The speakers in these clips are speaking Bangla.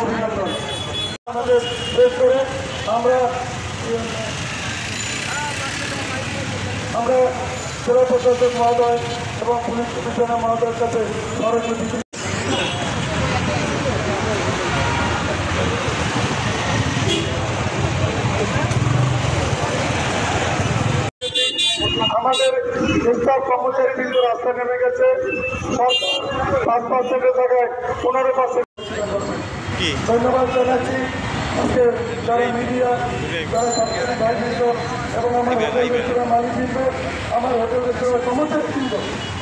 অভিনন্দন। আমাদের শেষ করে আমরা জেলা প্রশাসক মহোদয় এবং পুলিশ কমিশনার মহোদয়ের কাছে স্মারকলিপি আমাদের সব কর্মচারী কিন্তু রাস্তা নেমে গেছে। 5% জায়গায় 15%। ধন্যবাদ জানাচ্ছি আজকে যারা মিডিয়া, যারা সাংবাদিক ভাইবৃন্দ এবং আমার হোটেল রেস্তোরাঁ মালিকবৃন্দ, আমার হোটেল রেস্তোরাঁ কর্মচারীবৃন্দ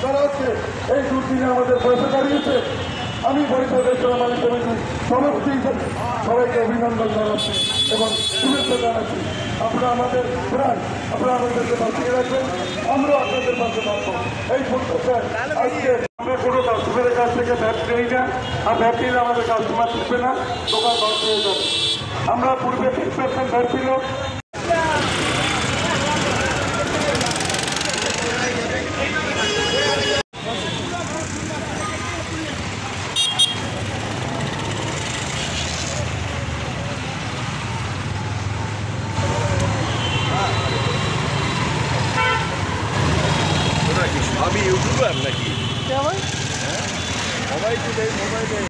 যারা আজকে এই দুর্দিনে আমাদের পয়সা দাঁড়িয়েছে। আমি বরিশাল রেস্তোরাঁ মালিক কমিটির সভাপতি হিসেবে সবাইকে অভিনন্দন জানাচ্ছি এবং শুভেচ্ছা জানাচ্ছি। আপনারা আমাদের প্রাণ, আপনারা আমাদেরকে বাঁচিয়ে রাখবেন, আমরাও আপনাদের পাশে থাকবো। এই প্রত্যাশায় আজকে আমরা কোনো কাস্টমারের কাছ থেকে ভ্যাট নেই না, আর ভ্যাট নিলে আমাদের কাস্টমার থাকবে না, দোকান বন্ধ হয়ে যাবে। আমরা পূর্বে 6% ভ্যাট ছিল, আমি ইউটিউবার নাকি? সবাই তো মোবাইলে